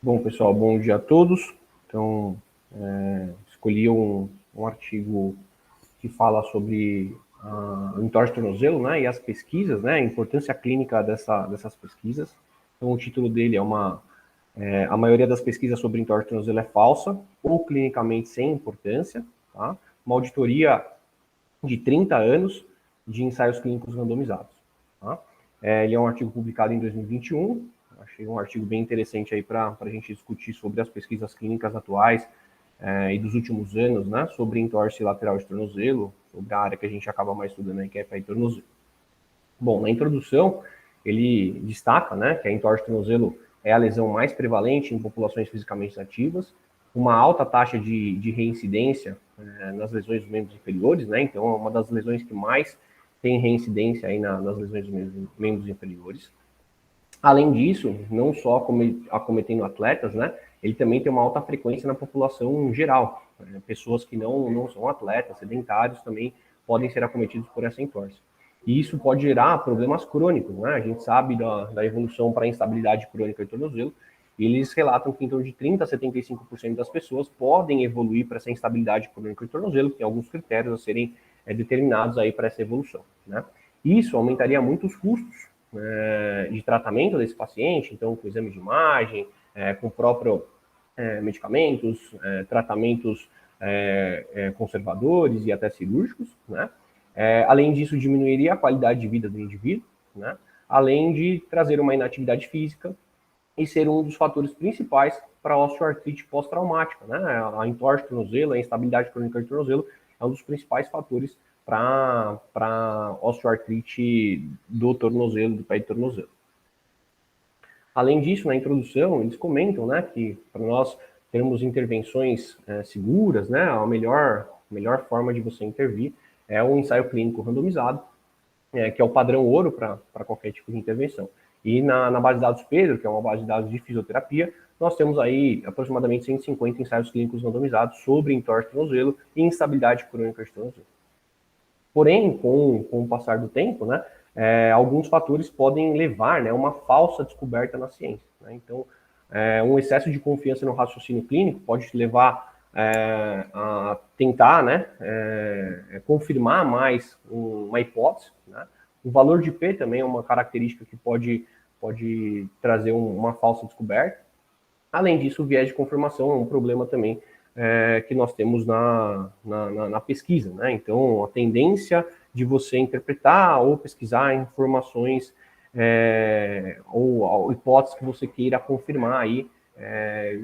Bom, pessoal, bom dia a todos. Então, escolhi um artigo que fala sobre o entorse de tornozelo, né, e as pesquisas, né, a importância clínica dessas pesquisas. Então, o título dele a maioria das pesquisas sobre entorse de tornozelo é falsa ou clinicamente sem importância, tá? Uma auditoria de 30 anos de ensaios clínicos randomizados, tá? Ele é um artigo publicado em 2021, achei um artigo bem interessante aí para a gente discutir sobre as pesquisas clínicas atuais e dos últimos anos, né, sobre entorse lateral de tornozelo, sobre a área que a gente acaba mais estudando aí, que é pé e tornozelo. Bom, na introdução, ele destaca, né, que a entorse de tornozelo é a lesão mais prevalente em populações fisicamente ativas, uma alta taxa de reincidência nas lesões dos membros inferiores, né, então é uma das lesões que mais tem reincidência aí nas lesões dos membros inferiores. Além disso, não só acometendo atletas, né, ele também tem uma alta frequência na população geral. Pessoas que não são atletas, sedentários, também podem ser acometidos por essa entorse. E isso pode gerar problemas crônicos, né? A gente sabe da evolução para a instabilidade crônica do tornozelo, e eles relatam que em torno de 30% a 75% das pessoas podem evoluir para essa instabilidade crônica do tornozelo, que tem alguns critérios a serem determinados aí para essa evolução, né? Isso aumentaria muito os custos de tratamento desse paciente, então com exame de imagem, com próprio medicamentos, tratamentos conservadores e até cirúrgicos, né? Além disso, diminuiria a qualidade de vida do indivíduo, né? Além de trazer uma inatividade física e ser um dos fatores principais para a osteoartrite pós-traumática, né? A entorse de tornozelo, a instabilidade crônica de tornozelo é um dos principais fatores para osteoartrite do tornozelo, do pé de tornozelo. Além disso, na introdução, eles comentam, né, que para nós termos intervenções seguras, né, a melhor forma de você intervir é um ensaio clínico randomizado, que é o padrão ouro para qualquer tipo de intervenção. E na base de dados Pedro, que é uma base de dados de fisioterapia, nós temos aí aproximadamente 150 ensaios clínicos randomizados sobre entorse de tornozelo e instabilidade crônica de tornozelo. Porém, com o passar do tempo, né, alguns fatores podem levar, né, a uma falsa descoberta na ciência, né? Então, um excesso de confiança no raciocínio clínico pode te levar a tentar, né, confirmar mais uma hipótese, né? O valor de P também é uma característica que pode trazer uma falsa descoberta. Além disso, o viés de confirmação é um problema também que nós temos na pesquisa, né? Então, a tendência de você interpretar ou pesquisar informações ou hipóteses que você queira confirmar aí,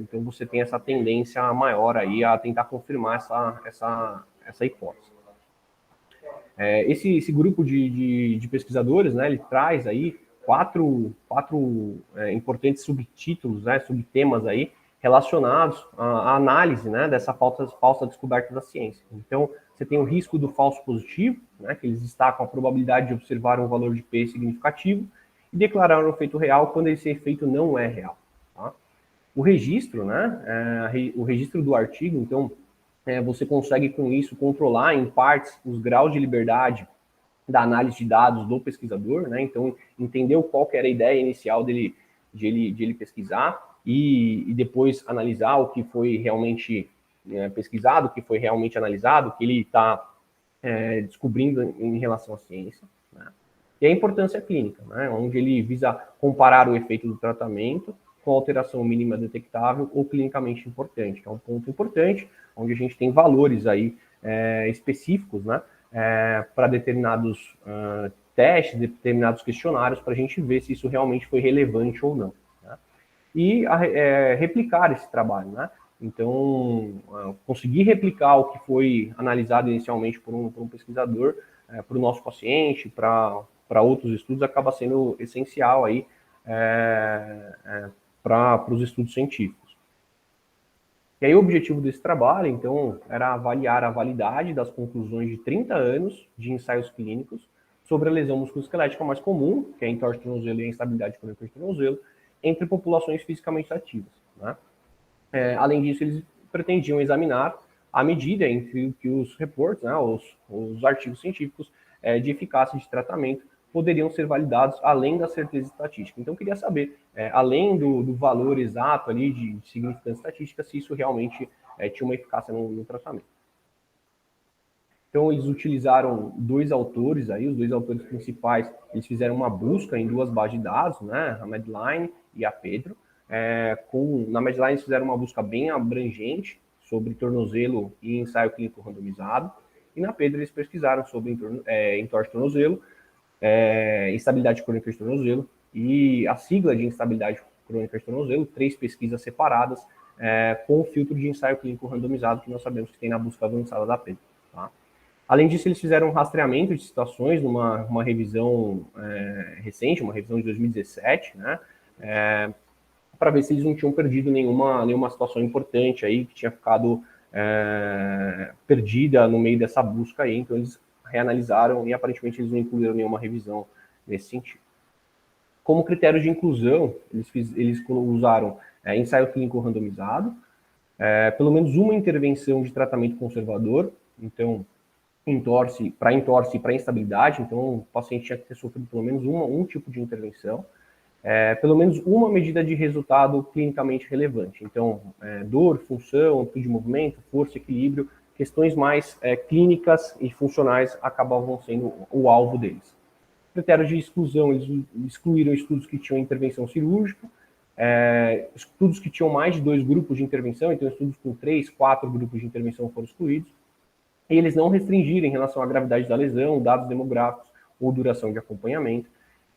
então você tem essa tendência maior aí a tentar confirmar essa hipótese. Esse grupo de pesquisadores, né, ele traz aí quatro importantes subtítulos, né, subtemas aí, relacionados à análise, né, dessa falsa descoberta da ciência. Então, você tem o risco do falso positivo, né, que eles destacam a probabilidade de observar um valor de P significativo e declarar um efeito real quando esse efeito não é real. Tá? O registro, né, o registro do artigo, então, você consegue com isso controlar em partes os graus de liberdade da análise de dados do pesquisador, né? Então, entendeu qual que era a ideia inicial de ele pesquisar e depois analisar o que foi realmente pesquisado, o que foi realmente analisado, o que ele está descobrindo em relação à ciência, né? E a importância clínica, né? Onde ele visa comparar o efeito do tratamento com a alteração mínima detectável ou clinicamente importante, que é um ponto importante, onde a gente tem valores aí específicos, né? Para determinados testes, determinados questionários, para a gente ver se isso realmente foi relevante ou não. Né? E replicar esse trabalho, né? Então, conseguir replicar o que foi analisado inicialmente por um pesquisador para o nosso paciente, para outros estudos, acaba sendo essencial aí para os estudos científicos. E aí o objetivo desse trabalho, então, era avaliar a validade das conclusões de 30 anos de ensaios clínicos sobre a lesão musculoesquelética mais comum, que é a entorse de tornozelo e a instabilidade crônica de tornozelo, entre populações fisicamente ativas. Né? Além disso, eles pretendiam examinar a medida entre o que os reports, né, os artigos científicos de eficácia de tratamento poderiam ser validados além da certeza estatística. Então, eu queria saber, além do valor exato ali de significância estatística, se isso realmente tinha uma eficácia no tratamento. Então, eles utilizaram dois autores aí, os dois autores principais, eles fizeram uma busca em duas bases de dados, né, a Medline e a Pedro. Na Medline, eles fizeram uma busca bem abrangente sobre tornozelo e ensaio clínico randomizado, e na Pedro eles pesquisaram sobre entorse de tornozelo, instabilidade crônica de tornozelo, e a sigla de instabilidade crônica de tornozelo, 3 pesquisas separadas, com o filtro de ensaio clínico randomizado que nós sabemos que tem na busca avançada da Pedro. Tá? Além disso, eles fizeram um rastreamento de situações numa revisão recente, uma revisão de 2017, né, para ver se eles não tinham perdido nenhuma situação importante aí, que tinha ficado perdida no meio dessa busca aí. Então, eles reanalisaram e, aparentemente, eles não incluíram nenhuma revisão nesse sentido. Como critério de inclusão, eles usaram ensaio clínico randomizado, pelo menos uma intervenção de tratamento conservador, então, para entorse e para instabilidade, então o paciente tinha que ter sofrido pelo menos um tipo de intervenção, pelo menos uma medida de resultado clinicamente relevante. Então, dor, função, amplitude de movimento, força, equilíbrio, questões mais clínicas e funcionais acabavam sendo o alvo deles. Critérios de exclusão, eles excluíram estudos que tinham intervenção cirúrgica, estudos que tinham mais de 2 grupos de intervenção, então estudos com 3, 4 grupos de intervenção foram excluídos, e eles não restringiram em relação à gravidade da lesão, dados demográficos ou duração de acompanhamento.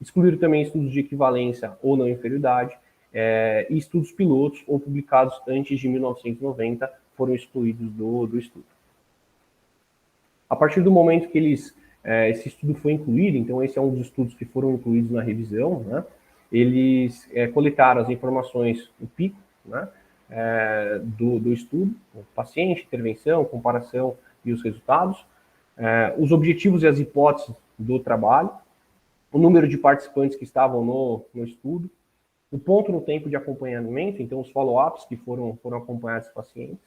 Excluíram também estudos de equivalência ou não inferioridade, e estudos pilotos ou publicados antes de 1990 foram excluídos do estudo. A partir do momento que esse estudo foi incluído, então esse é um dos estudos que foram incluídos na revisão, né, eles coletaram as informações, o pico, né, do estudo, o paciente, intervenção, comparação e os resultados, os objetivos e as hipóteses do trabalho, o número de participantes que estavam no estudo, o ponto no tempo de acompanhamento, então os follow-ups que foram acompanhados os pacientes,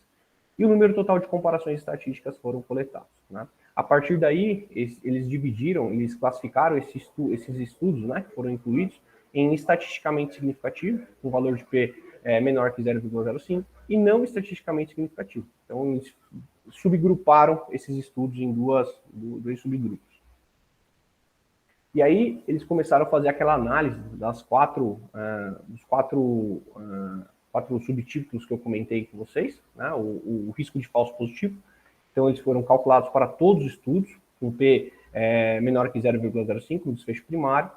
e o número total de comparações estatísticas foram coletados. Né? A partir daí, eles classificaram esses estudos, né, que foram incluídos em estatisticamente significativo, com valor de P menor que 0,05, e não estatisticamente significativo. Então, eles subgruparam esses estudos em dois subgrupos. E aí, eles começaram a fazer aquela análise dos quatro subtítulos que eu comentei com vocês, né, o risco de falso positivo. Então, eles foram calculados para todos os estudos, com P menor que 0,05 no desfecho primário,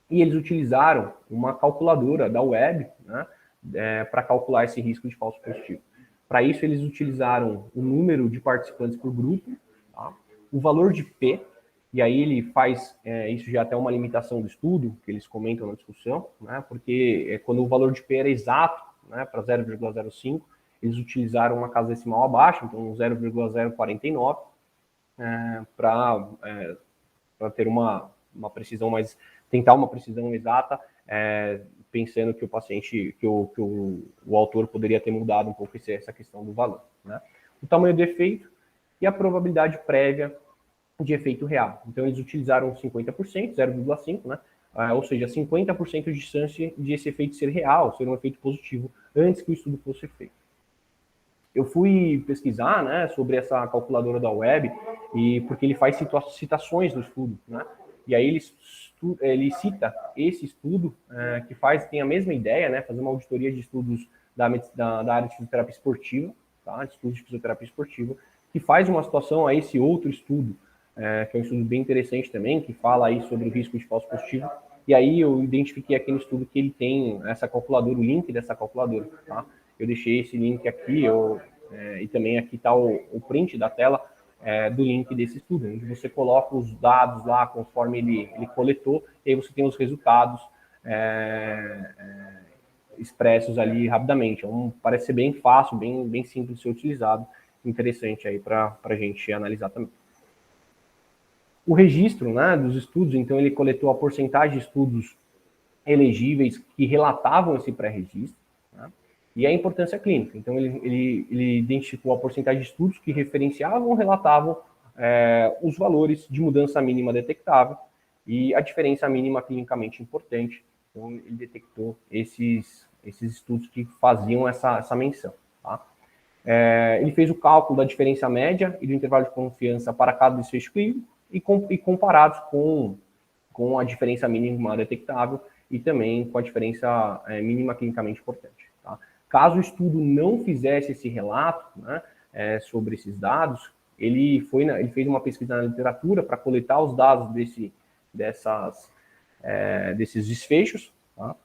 e eles utilizaram uma calculadora da web, né, para calcular esse risco de falso positivo. Para isso, eles utilizaram o número de participantes por grupo, tá, o valor de P, e aí ele faz, isso já até uma limitação do estudo, que eles comentam na discussão, né, porque quando o valor de P era exato, né, para 0,05, eles utilizaram uma casa decimal abaixo, então 0,049, para ter uma precisão mais, tentar uma precisão exata, pensando que o paciente, que o autor poderia ter mudado um pouco essa questão do valor. Né? O tamanho do efeito e a probabilidade prévia de efeito real. Então, eles utilizaram 50%, 0,5%, né? Ou seja, 50% de chance de esse efeito ser real, ser um efeito positivo, antes que o estudo fosse feito. Eu fui pesquisar, né, sobre essa calculadora da web, porque ele faz citações no estudo, né? E aí ele cita esse estudo que tem a mesma ideia, né, fazer uma auditoria de estudos da área de fisioterapia esportiva, tá? De estudos de fisioterapia esportiva, que faz uma situação a esse outro estudo, que é um estudo bem interessante também, que fala aí sobre o risco de falso positivo. E aí eu identifiquei aqui no estudo que ele tem essa calculadora, o link dessa calculadora, tá? Eu deixei esse link aqui, e também aqui está o print da tela do link desse estudo, onde você coloca os dados lá conforme ele coletou, e aí você tem os resultados expressos ali rapidamente. Então, parece ser bem fácil, bem simples de ser utilizado, interessante aí para a gente analisar também. O registro, né, dos estudos, então ele coletou a porcentagem de estudos elegíveis que relatavam esse pré-registro, né, e a importância clínica. Então ele identificou a porcentagem de estudos que referenciavam ou relatavam os valores de mudança mínima detectável e a diferença mínima clinicamente importante. Então, ele detectou esses estudos que faziam essa menção. Tá? Ele fez o cálculo da diferença média e do intervalo de confiança para cada desfecho clínico e comparados com a diferença mínima detectável e também com a diferença mínima clinicamente importante. Tá? Caso o estudo não fizesse esse relato, né, sobre esses dados, ele fez uma pesquisa na literatura para coletar os dados desses desfechos, tá?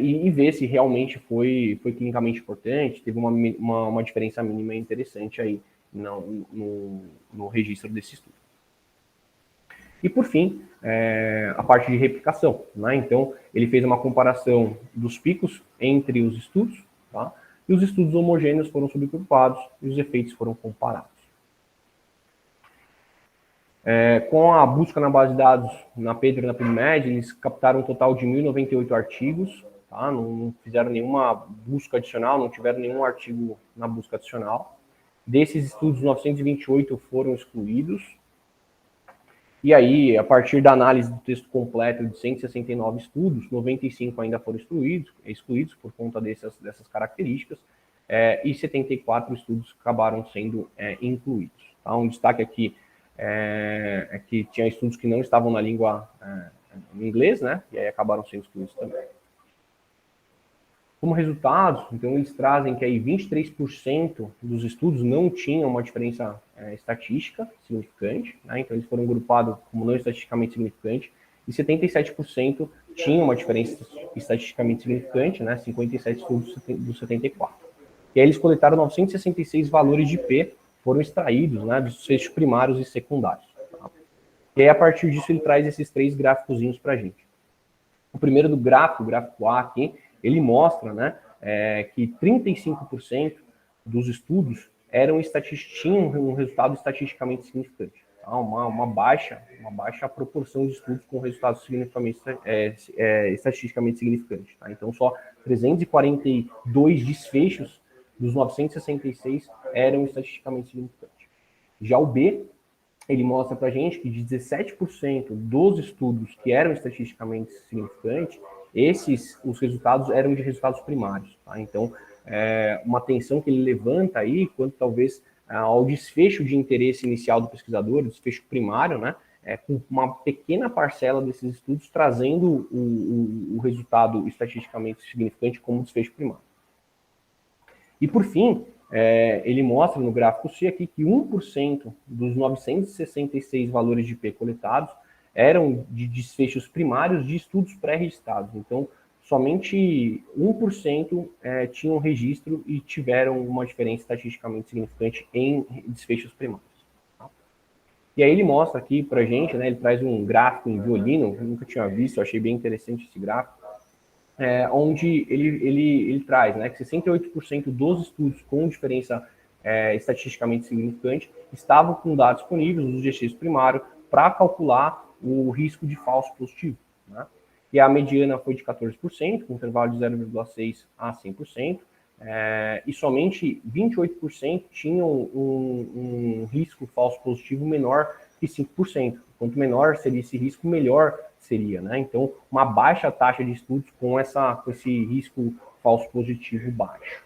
E ver se realmente foi clinicamente importante, teve uma diferença mínima interessante aí no registro desse estudo. E, por fim, a parte de replicação. Né? Então, ele fez uma comparação dos picos entre os estudos, tá? E os estudos homogêneos foram subgrupados e os efeitos foram comparados. Com a busca na base de dados, na Pedro e na PubMed, eles captaram um total de 1.098 artigos, tá? Não fizeram nenhuma busca adicional, não tiveram nenhum artigo na busca adicional. Desses estudos, 928 foram excluídos. E aí, a partir da análise do texto completo de 169 estudos, 95 ainda foram excluídos por conta dessas características, e 74 estudos acabaram sendo incluídos. Tá? Um destaque aqui é que tinha estudos que não estavam na língua em inglês, né? E aí acabaram sendo excluídos também. Como resultado, então eles trazem que aí 23% dos estudos não tinham uma diferença estatística significante, né? Então eles foram agrupados como não estatisticamente significante, e 77% tinham uma diferença estatisticamente significante, né? 57 estudos dos 74. E aí eles coletaram 966 valores de P, foram extraídos, né, dos fechos primários e secundários. Tá? E aí, a partir disso, ele traz esses 3 gráficozinhos para a gente. O primeiro do gráfico, o gráfico A aqui, ele mostra, né, que 35% dos estudos tinham um resultado estatisticamente significante. Tá? Uma baixa proporção de estudos com resultados estatisticamente significantes. Tá? Então, só 342 desfechos dos 966 eram estatisticamente significantes. Já o B, ele mostra para a gente que de 17% dos estudos que eram estatisticamente significantes, os resultados eram de resultados primários. Tá? Então, uma atenção que ele levanta aí, quanto talvez ao desfecho de interesse inicial do pesquisador, desfecho primário, né? Com uma pequena parcela desses estudos trazendo o resultado estatisticamente significante como desfecho primário. E, por fim, ele mostra no gráfico C aqui que 1% dos 966 valores de P coletados eram de desfechos primários de estudos pré-registrados. Então, somente 1% tinham registro e tiveram uma diferença estatisticamente significante em desfechos primários. Tá? E aí ele mostra aqui para a gente, né, ele traz um gráfico em violino, eu nunca tinha visto, eu achei bem interessante esse gráfico, onde ele traz, né, que 68% dos estudos com diferença estatisticamente significante estavam com dados disponíveis nos GCs primários para calcular o risco de falso positivo. Né? E a mediana foi de 14%, com intervalo de 0,6% a 100%, e somente 28% tinham um risco falso positivo menor que 5%. Quanto menor seria esse risco, melhor seria, né? Então, uma baixa taxa de estudos com esse risco falso positivo baixo.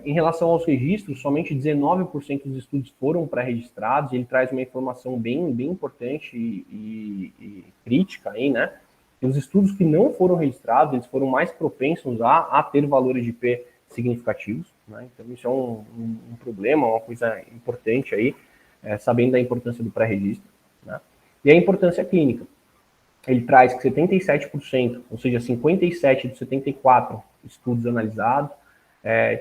Em relação aos registros, somente 19% dos estudos foram pré-registrados, e ele traz uma informação bem importante e crítica aí, né? Os estudos que não foram registrados, eles foram mais propensos a ter valores de P significativos, né? Então, isso é um problema, uma coisa importante aí, sabendo da importância do pré-registro, né? E a importância clínica. Ele traz que 77%, ou seja, 57 dos 74 estudos analisados,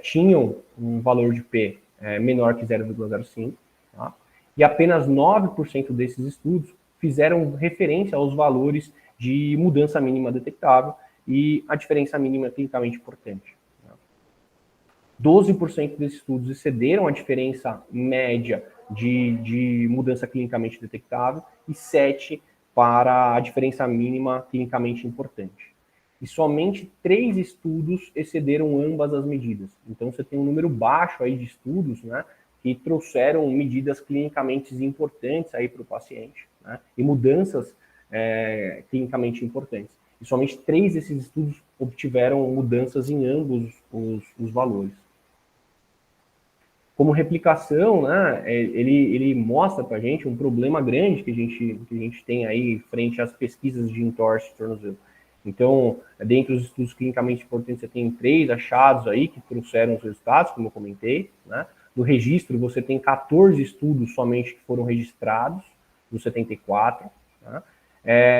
tinham um valor de P menor que 0,05, tá? E apenas 9% desses estudos fizeram referência aos valores de mudança mínima detectável e a diferença mínima clinicamente importante. 12% desses estudos excederam a diferença média de mudança clinicamente detectável e 7% para a diferença mínima clinicamente importante. E somente 3 estudos excederam ambas as medidas. Então, você tem um número baixo aí de estudos, né, que trouxeram medidas clinicamente importantes aí para o paciente, né? E mudanças clinicamente importantes. E somente 3 desses estudos obtiveram mudanças em ambos os valores. Como replicação, né, ele mostra para a gente um problema grande que a gente tem aí frente às pesquisas de entorse de tornozelo. Então, dentre os estudos clinicamente importantes, você tem 3 achados aí que trouxeram os resultados, como eu comentei, né? No registro, você tem 14 estudos somente que foram registrados, dos 74, né?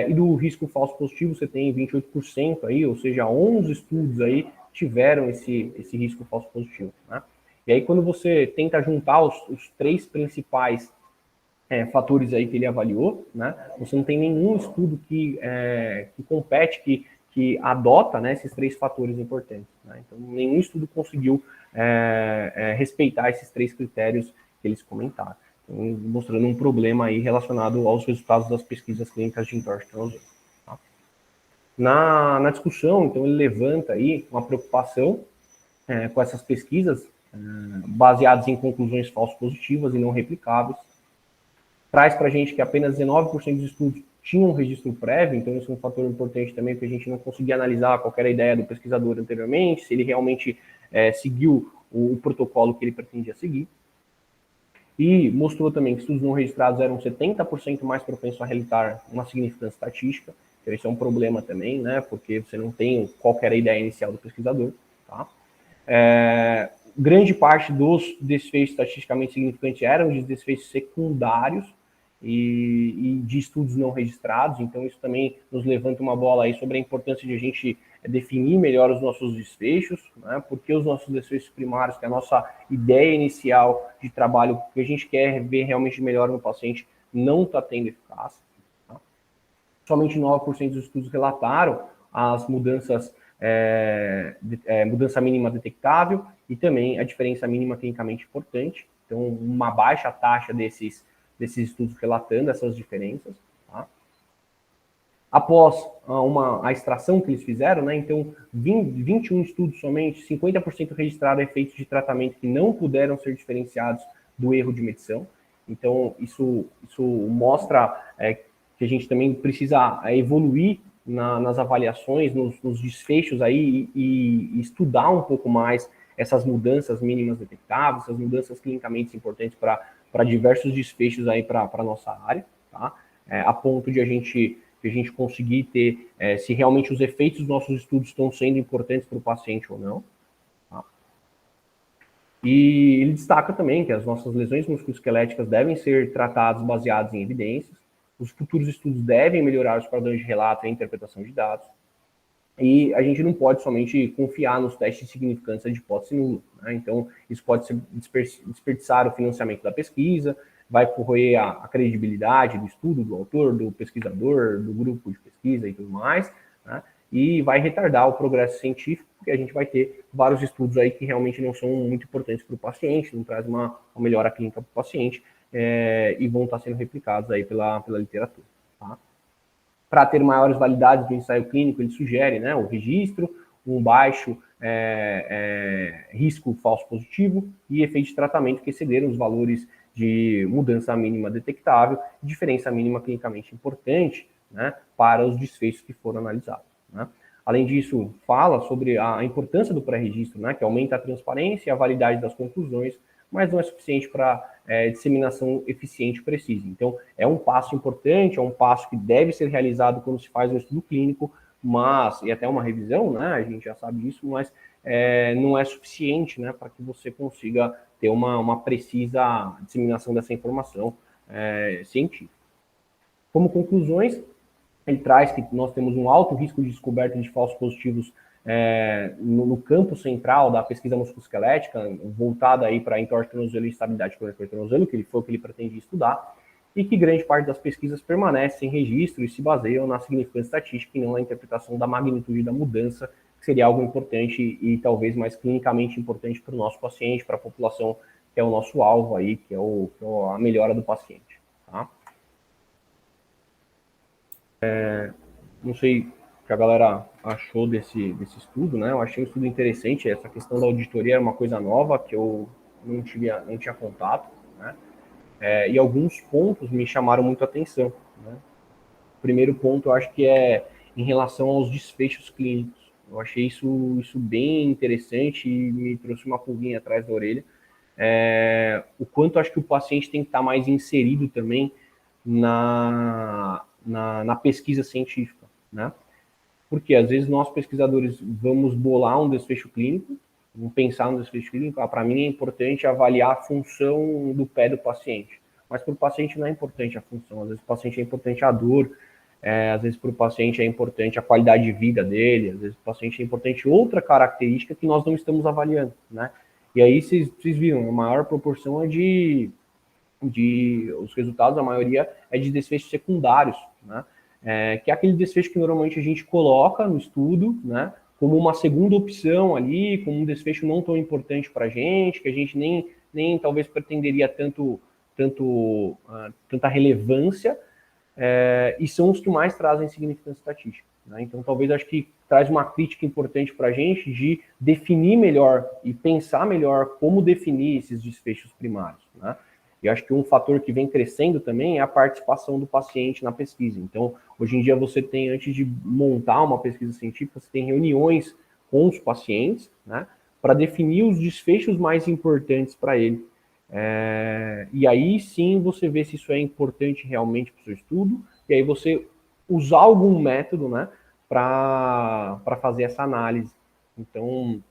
E do risco falso positivo, você tem 28% aí, ou seja, 11 estudos aí tiveram esse risco falso positivo, né? E aí, quando você tenta juntar os 3 principais fatores aí que ele avaliou, né, você não tem nenhum estudo que compete, que adota, né, esses 3 fatores importantes. Né? Então, nenhum estudo conseguiu respeitar esses 3 critérios que eles comentaram. Então, mostrando um problema aí relacionado aos resultados das pesquisas clínicas de entorse de tornozelo. Tá? Na discussão, então, ele levanta aí uma preocupação com essas pesquisas baseadas em conclusões falso positivas e não replicáveis. Traz para a gente que apenas 19% dos estudos tinham um registro prévio, então isso é um fator importante também, porque a gente não conseguia analisar qual era a ideia do pesquisador anteriormente, se ele realmente seguiu o protocolo que ele pretendia seguir. E mostrou também que estudos não registrados eram 70% mais propensos a realizar uma significância estatística, então isso é um problema também, né, porque você não tem qual era a ideia inicial do pesquisador, tá? Grande parte dos desfechos estatisticamente significantes eram de desfechos secundários e de estudos não registrados, então isso também nos levanta uma bola aí sobre a importância de a gente definir melhor os nossos desfechos, né? Porque os nossos desfechos primários, que é a nossa ideia inicial de trabalho, que a gente quer ver realmente melhor no paciente, não está tendo eficácia. Tá? Somente 9% dos estudos relataram as mudanças, mudança mínima detectável e também a diferença mínima clinicamente importante. Então, uma baixa taxa desses estudos relatando essas diferenças. Tá? Após a extração que eles fizeram, né, então 21 estudos somente, 50% registraram efeitos de tratamento que não puderam ser diferenciados do erro de medição. Então, isso mostra que a gente também precisa evoluir nas avaliações, nos desfechos aí e estudar um pouco mais essas mudanças mínimas detectáveis, essas mudanças clinicamente importantes para diversos desfechos aí para a nossa área, tá? A ponto de a gente conseguir ter se realmente os efeitos dos nossos estudos estão sendo importantes para o paciente ou não. Tá? E ele destaca também que as nossas lesões musculoesqueléticas devem ser tratadas baseadas em evidências, os futuros estudos devem melhorar os padrões de relato e a interpretação de dados, e a gente não pode somente confiar nos testes de significância de hipótese nula. Né? Então, isso pode ser desperdiçar o financiamento da pesquisa, vai corroer a credibilidade do estudo, do autor, do pesquisador, do grupo de pesquisa e tudo mais, né? E vai retardar o progresso científico, porque a gente vai ter vários estudos aí que realmente não são muito importantes para o paciente, não traz uma melhora clínica para o paciente, e vão estar sendo replicados aí pela literatura. Tá? Para ter maiores validades do ensaio clínico, ele sugere, né, o registro, um baixo risco falso positivo e efeitos de tratamento que excederam os valores de mudança mínima detectável e diferença mínima clinicamente importante, né, para os desfechos que foram analisados. Né. Além disso, fala sobre a importância do pré-registro, né, que aumenta a transparência e a validade das conclusões, mas não é suficiente para disseminação eficiente e precisa. Então, é um passo importante, é um passo que deve ser realizado quando se faz um estudo clínico, mas, e até uma revisão, né, a gente já sabe disso, mas não é suficiente, né, para que você consiga ter uma precisa disseminação dessa informação científica. Como conclusões, ele traz que nós temos um alto risco de descoberta de falsos positivos no campo central da pesquisa musculoesquelética, voltada aí para entorse de tornozelo e estabilidade crônica do tornozelo, que foi o que ele pretendia estudar, e que grande parte das pesquisas permanece sem registro e se baseiam na significância estatística e não na interpretação da magnitude da mudança, que seria algo importante e talvez mais clinicamente importante para o nosso paciente, para a população que é o nosso alvo aí, que é a melhora do paciente. Tá? Não sei o que a galera achou desse estudo, né? Eu achei um estudo interessante. Essa questão da auditoria é uma coisa nova que eu não tinha contato, né? E alguns pontos me chamaram muito a atenção, né? O primeiro ponto, eu acho que é em relação aos desfechos clínicos. Eu achei isso bem interessante e me trouxe uma pulguinha atrás da orelha. O quanto acho que o paciente tem que estar mais inserido também na pesquisa científica, né? Porque às vezes nós pesquisadores vamos bolar um desfecho clínico, vamos pensar no desfecho clínico, para mim é importante avaliar a função do pé do paciente, mas para o paciente não é importante a função, às vezes para o paciente é importante a dor, às vezes para o paciente é importante a qualidade de vida dele, às vezes para o paciente é importante outra característica que nós não estamos avaliando, né? E aí vocês viram, a maior proporção é os resultados, a maioria é de desfechos secundários, né? Que é aquele desfecho que normalmente a gente coloca no estudo, né? Como uma segunda opção ali, como um desfecho não tão importante para a gente, que a gente nem talvez pretenderia tanta relevância, e são os que mais trazem significância estatística, né? Então, talvez acho que traz uma crítica importante para a gente de definir melhor e pensar melhor como definir esses desfechos primários, né? E acho que um fator que vem crescendo também é a participação do paciente na pesquisa. Então, hoje em dia você tem, antes de montar uma pesquisa científica, você tem reuniões com os pacientes, né, para definir os desfechos mais importantes para ele. E aí sim você vê se isso é importante realmente para o seu estudo, e aí você usar algum método, né, para fazer essa análise. Então,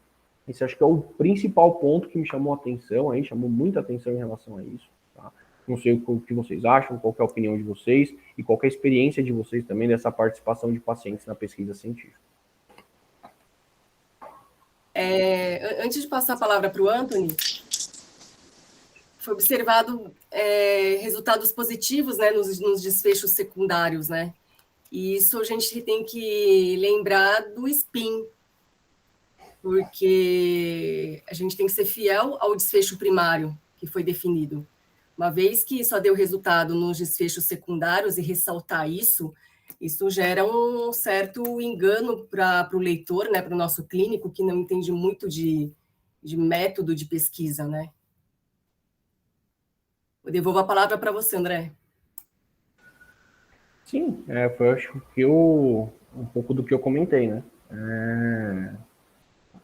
esse acho que é o principal ponto que me chamou a atenção, aí chamou muita atenção em relação a isso. Tá? Não sei o que vocês acham, qual é a opinião de vocês e qual é a experiência de vocês também dessa participação de pacientes na pesquisa científica. Antes de passar a palavra para o Anthony, foi observado resultados positivos, né, nos desfechos secundários, né? E isso a gente tem que lembrar do SPIN, porque a gente tem que ser fiel ao desfecho primário que foi definido. Uma vez que só deu resultado nos desfechos secundários e ressaltar isso gera um certo engano para o leitor, né, para o nosso clínico, que não entende muito de método de pesquisa, né? Eu devolvo a palavra para você, André. Sim, foi acho que um pouco do que eu comentei, né?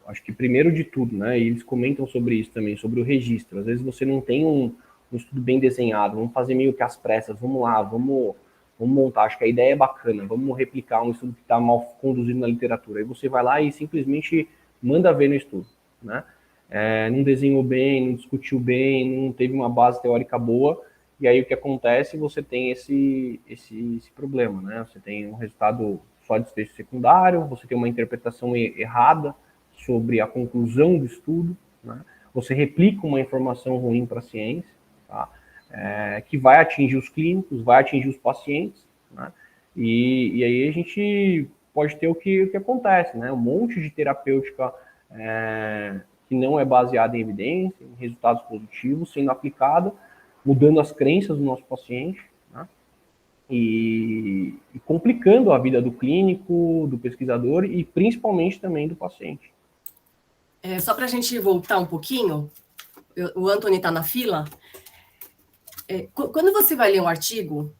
Acho que primeiro de tudo, né? E eles comentam sobre isso também, sobre o registro. Às vezes você não tem um estudo bem desenhado, vamos fazer meio que às pressas, vamos lá, vamos montar. Acho que a ideia é bacana, vamos replicar um estudo que está mal conduzido na literatura. Aí você vai lá e simplesmente manda ver no estudo, né? Não desenhou bem, não discutiu bem, não teve uma base teórica boa, e aí o que acontece? Você tem esse problema, né? Você tem um resultado só de desfecho secundário, você tem uma interpretação errada sobre a conclusão do estudo, né? Você replica uma informação ruim para a ciência, tá? Que vai atingir os clínicos, vai atingir os pacientes, né? E aí a gente pode ter o que acontece, né? Um monte de terapêutica que não é baseada em evidência, em resultados positivos, sendo aplicada, mudando as crenças do nosso paciente, né? E complicando a vida do clínico, do pesquisador e principalmente também do paciente. Só para a gente voltar um pouquinho, o Anthony está na fila. Quando você vai ler um artigo,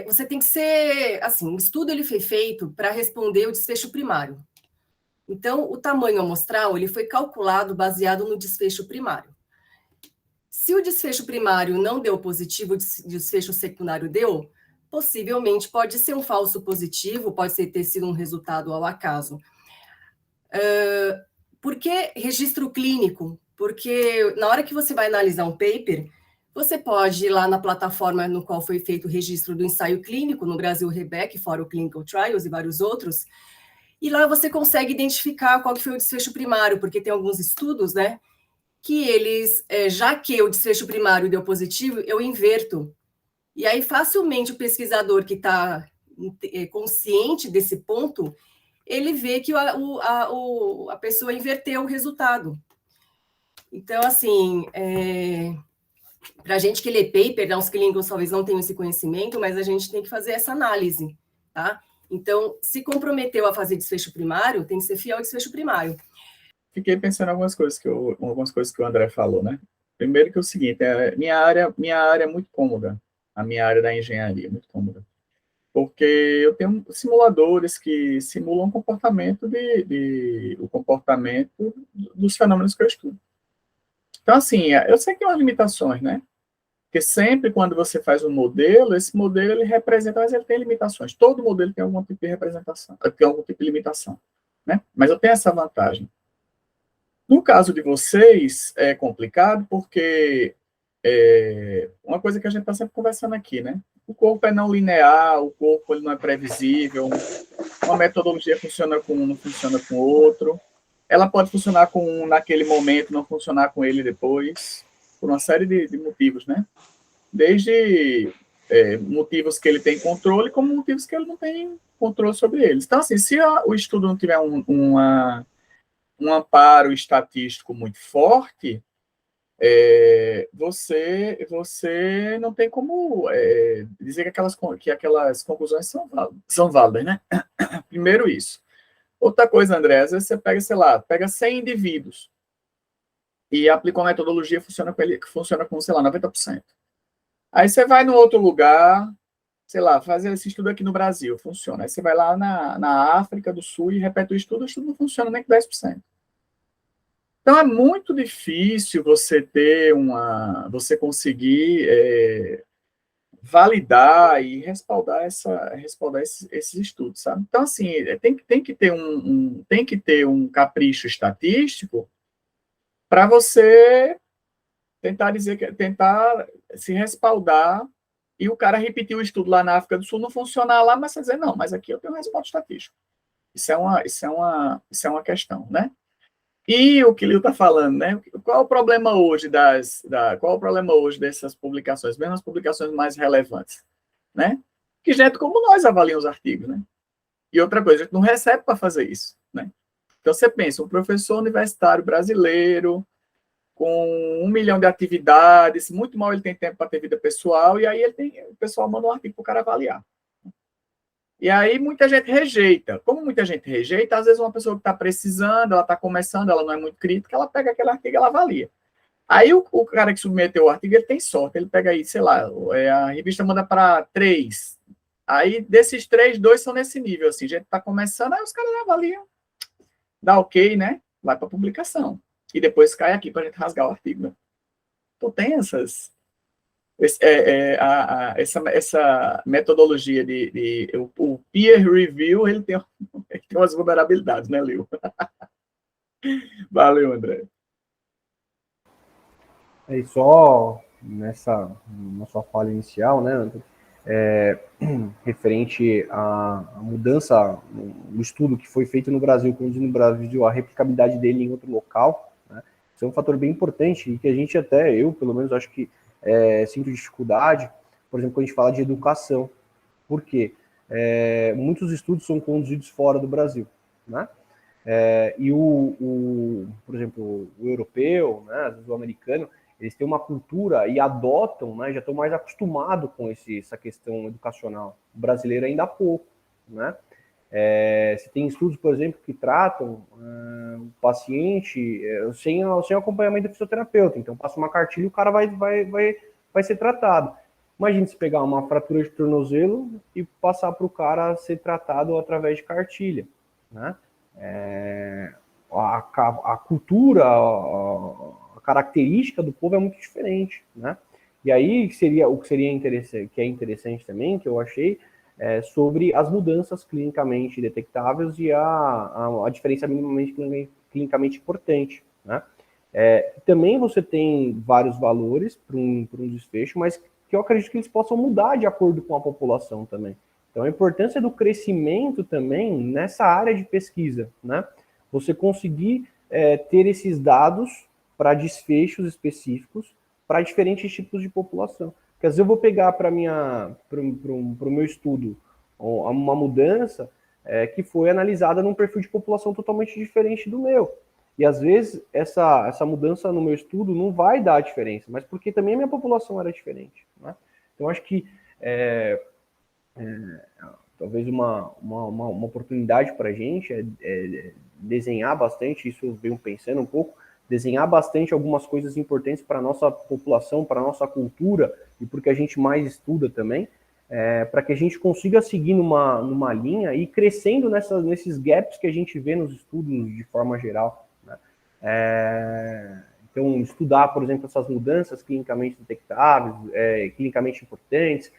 você tem que ser, assim, o estudo ele foi feito para responder o desfecho primário. Então, o tamanho amostral ele foi calculado baseado no desfecho primário. Se o desfecho primário não deu positivo, o desfecho secundário deu, possivelmente pode ser um falso positivo, pode ter sido um resultado ao acaso. Por que registro clínico? Porque na hora que você vai analisar um paper, você pode ir lá na plataforma no qual foi feito o registro do ensaio clínico, no Brasil RBEC, fora o Clinical Trials e vários outros, e lá você consegue identificar qual que foi o desfecho primário, porque tem alguns estudos, né, que eles, já que o desfecho primário deu positivo, eu inverto. E aí, facilmente, o pesquisador que está consciente desse ponto, ele vê que a pessoa inverteu o resultado. Então, assim, para a gente que lê paper, os clínicos talvez não tenham esse conhecimento, mas a gente tem que fazer essa análise, tá? Então, se comprometeu a fazer desfecho primário, tem que ser fiel ao desfecho primário. fiquei pensando em algumas coisas que o André falou, né? Primeiro que é o seguinte, minha área é muito cômoda, a minha área da engenharia é muito cômoda, porque eu tenho simuladores que simulam o comportamento dos fenômenos que eu estudo. Então, assim, eu sei que tem umas limitações, né? Porque sempre quando você faz um modelo, esse modelo ele representa, mas ele tem limitações. Todo modelo tem algum tipo de representação, tem algum tipo de limitação, né? Mas eu tenho essa vantagem. No caso de vocês, é complicado porque uma coisa que a gente está sempre conversando aqui, né? O corpo é não linear, o corpo ele não é previsível, uma metodologia funciona com um, não funciona com o outro. Ela pode funcionar com um naquele momento, não funcionar com ele depois, por uma série de motivos, né? Desde motivos que ele tem controle, como motivos que ele não tem controle sobre eles. Então, assim, se o estudo não tiver um amparo estatístico muito forte, você não tem como dizer que aquelas conclusões são válidas, né? Primeiro isso. Outra coisa, André, às vezes você pega, sei lá, 100 indivíduos e aplica uma metodologia que funciona com, sei lá, 90%. Aí você vai no outro lugar, sei lá, fazer esse estudo aqui no Brasil, funciona. Aí você vai lá na África do Sul e repete o estudo não funciona nem com 10%. Então é muito difícil você conseguir validar e respaldar esses estudos, sabe? Então, assim, tem que ter um capricho estatístico para você tentar se respaldar e o cara repetir o estudo lá na África do Sul não funcionar lá, mas você dizer, não, mas aqui eu tenho um respaldo estatístico. Isso é uma questão, né? E o que o Lio está falando, né? Qual é o problema hoje dessas publicações, mesmo as publicações mais relevantes, né? Que gente como nós avalia os artigos, né? E outra coisa, a gente não recebe para fazer isso, né? Então você pensa, um professor universitário brasileiro com 1 milhão de atividades, muito mal ele tem tempo para ter vida pessoal, e aí o pessoal manda um artigo para o cara avaliar. E aí muita gente rejeita. Como muita gente rejeita, às vezes uma pessoa que está precisando, ela está começando, ela não é muito crítica, ela pega aquele artigo e ela avalia. Aí o cara que submeteu o artigo, ele tem sorte, ele pega aí, sei lá, a revista manda para 3. Aí desses 3, 2 são nesse nível, assim, a gente está começando, aí os caras avaliam, dá ok, né? Vai para publicação. E depois cai aqui para a gente rasgar o artigo, né? Então tem essa metodologia o peer review, ele tem umas vulnerabilidades, né, Leo? Valeu, André. E só na sua fala inicial, né, referente à mudança no estudo que foi feito no Brasil, conduzido no Brasil, a replicabilidade dele em outro local, né, isso é um fator bem importante e que a gente eu, pelo menos, acho que sinto dificuldade, por exemplo, quando a gente fala de educação. Por quê? Muitos estudos são conduzidos fora do Brasil, né? E por exemplo, o europeu, né, o americano, eles têm uma cultura e adotam, né, já estão mais acostumados com essa questão educacional. O brasileiro ainda há pouco, né? Você tem estudos, por exemplo, que tratam o paciente sem acompanhamento do fisioterapeuta. Então, passa uma cartilha e o cara vai ser tratado. Imagina se pegar uma fratura de tornozelo e passar para o cara ser tratado através de cartilha, né? A cultura, a característica do povo é muito diferente, né? E aí o que seria interessante, que é interessante também, que eu achei, sobre as mudanças clinicamente detectáveis e a diferença minimamente clinicamente importante, né? Também você tem vários valores para um desfecho, mas que eu acredito que eles possam mudar de acordo com a população também. Então, a importância do crescimento também nessa área de pesquisa, né? Você conseguir ter esses dados para desfechos específicos para diferentes tipos de população. Porque às vezes eu vou pegar para o meu estudo uma mudança que foi analisada num perfil de população totalmente diferente do meu. E às vezes essa mudança no meu estudo não vai dar diferença, mas porque também a minha população era diferente, né? Então acho que talvez uma oportunidade para a gente é desenhar bastante, isso eu venho pensando um pouco, desenhar bastante algumas coisas importantes para a nossa população, para a nossa cultura e porque a gente mais estuda também, para que a gente consiga seguir numa linha e ir crescendo nesses gaps que a gente vê nos estudos de forma geral, né? Então, estudar, por exemplo, essas mudanças clinicamente detectáveis, clinicamente importantes,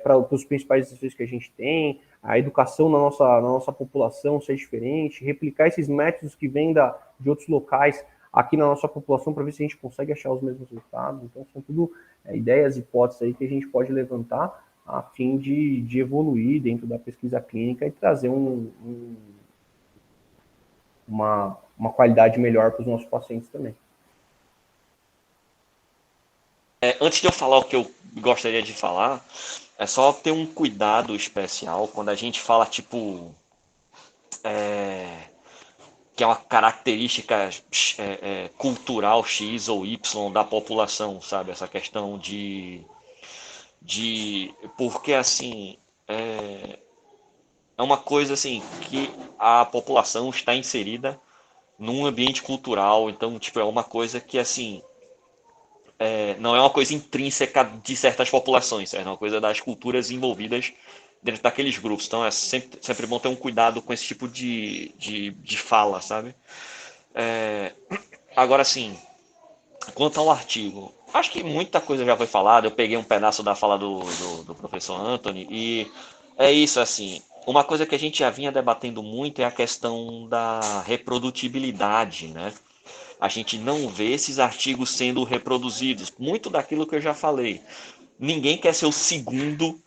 para os principais desafios que a gente tem, a educação na nossa população ser diferente, replicar esses métodos que vêm de outros locais aqui na nossa população para ver se a gente consegue achar os mesmos resultados. Então, são tudo ideias, hipóteses aí que a gente pode levantar a fim de evoluir dentro da pesquisa clínica e trazer uma qualidade melhor para os nossos pacientes também. Antes de eu falar o que eu gostaria de falar, é só ter um cuidado especial quando a gente fala, tipo, que é uma característica cultural X ou Y da população, sabe? Essa questão porque, assim, é uma coisa, assim, que a população está inserida num ambiente cultural, então, tipo, é uma coisa que, assim, não é uma coisa intrínseca de certas populações, é uma coisa das culturas envolvidas dentro daqueles grupos. Então é sempre bom ter um cuidado com esse tipo de fala, sabe? Agora, sim, quanto ao artigo, acho que muita coisa já foi falada. Eu peguei um pedaço da fala do professor Anthony e é isso, assim. Uma coisa que a gente já vinha debatendo muito é a questão da reprodutibilidade, né? A gente não vê esses artigos sendo reproduzidos. Muito daquilo que eu já falei. Ninguém quer ser o segundo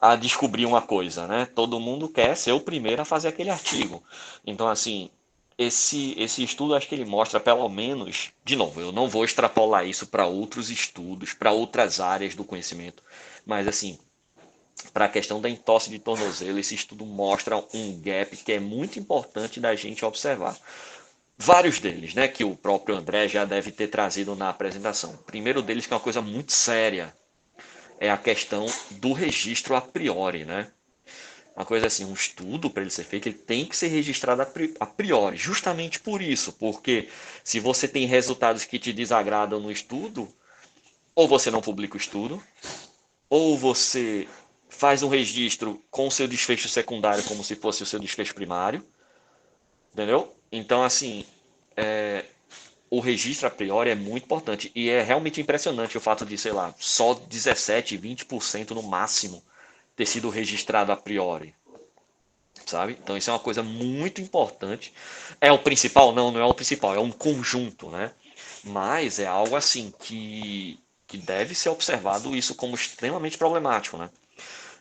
a descobrir uma coisa, né? Todo mundo quer ser o primeiro a fazer aquele artigo. Então, assim, esse estudo, acho que ele mostra, pelo menos, de novo, eu não vou extrapolar isso para outros estudos, para outras áreas do conhecimento, mas, assim, para a questão da entorse de tornozelo, esse estudo mostra um gap que é muito importante da gente observar. Vários deles, né, que o próprio André já deve ter trazido na apresentação. O primeiro deles, que é uma coisa muito séria, é a questão do registro a priori, né? Uma coisa assim, um estudo para ele ser feito, ele tem que ser registrado a priori, justamente por isso, porque se você tem resultados que te desagradam no estudo, ou você não publica o estudo, ou você faz um registro com o seu desfecho secundário como se fosse o seu desfecho primário, entendeu? Então, assim, o registro a priori é muito importante. E é realmente impressionante o fato de, sei lá, só 17, 20% no máximo ter sido registrado a priori. Sabe? Então isso é uma coisa muito importante. É o principal? Não, não é o principal, é um conjunto, né? Mas é algo assim que deve ser observado isso como extremamente problemático, né?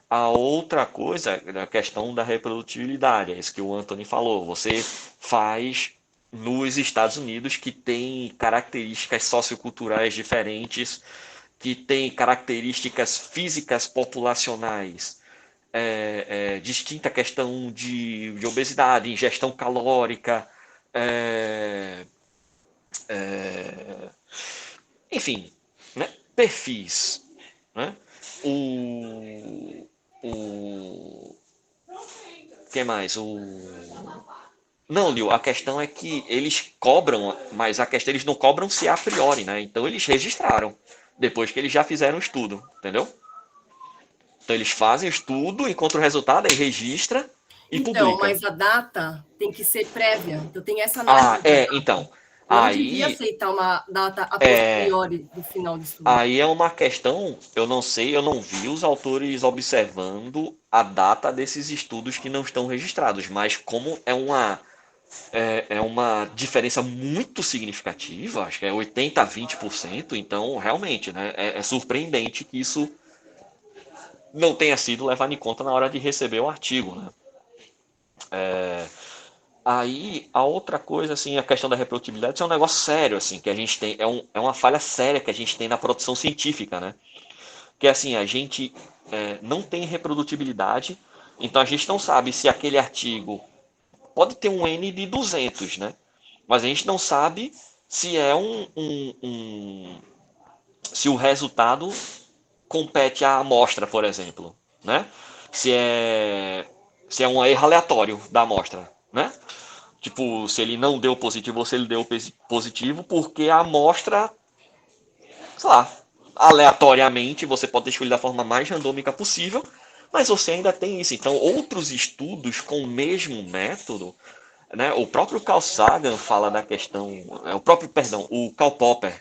A outra coisa é a questão da reprodutibilidade, é isso que o Anthony falou. Você faz nos Estados Unidos, que tem características socioculturais diferentes, que tem características físicas populacionais, distinta questão de obesidade, ingestão calórica, é, é, enfim, né? Perfis, né? O, o que mais? Não, Lio, a questão é que eles cobram, mas a questão eles não cobram se a priori, né? Então eles registraram depois que eles já fizeram o estudo, entendeu? Então eles fazem o estudo, encontram o resultado, aí registra e Então, publica. mas a data tem que ser prévia. Então, tem essa análise da data. Então. Não devia Aí aceitar uma data a posteriori do final do estudo. Aí é uma questão, eu não sei, eu não vi os autores observando a data desses estudos que não estão registrados, mas como é uma diferença muito significativa, acho que é 80 a 20%, então realmente, né, é surpreendente que isso não tenha sido levado em conta na hora de receber o artigo, né? Aí, a outra coisa, assim, a questão da reprodutibilidade, isso é um negócio sério, assim, que a gente tem, é uma falha séria que a gente tem na produção científica, né? Que, assim, a gente não tem reprodutibilidade, então a gente não sabe se aquele artigo pode ter um N de 200, né? Mas a gente não sabe se é se o resultado compete à amostra, por exemplo, né? se é um erro aleatório da amostra, né? Tipo, se ele não deu positivo ou se ele deu positivo, porque a amostra, sei lá, aleatoriamente, você pode ter escolhido da forma mais randômica possível, mas você ainda tem isso. Então, outros estudos com o mesmo método, né? O próprio Carl Sagan fala da questão, o Karl Popper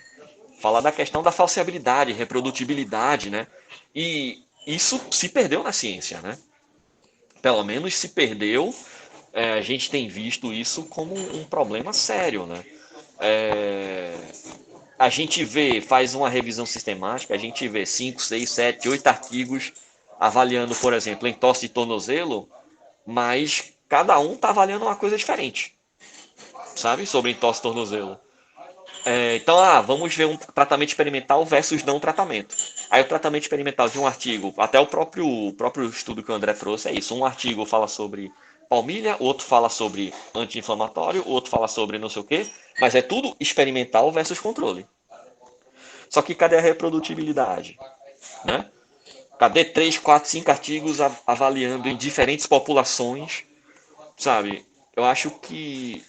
fala da questão da falseabilidade, reprodutibilidade, né? E isso se perdeu na ciência, né? Pelo menos se perdeu. A gente tem visto isso como um problema sério, né? A gente faz uma revisão sistemática, a gente vê 5, 6, 7, 8 artigos avaliando, por exemplo, entorse de tornozelo, mas cada um está avaliando uma coisa diferente, sabe? Sobre entorse de tornozelo. Então, vamos ver um tratamento experimental versus não tratamento. Aí o tratamento experimental de um artigo, até o próprio estudo que o André trouxe, é isso. Um artigo fala sobre palmilha, outro fala sobre anti-inflamatório, outro fala sobre não sei o quê, mas é tudo experimental versus controle. Só que cadê a reprodutibilidade? Né? Cadê 3, 4, 5 artigos avaliando em diferentes populações, sabe? Eu acho que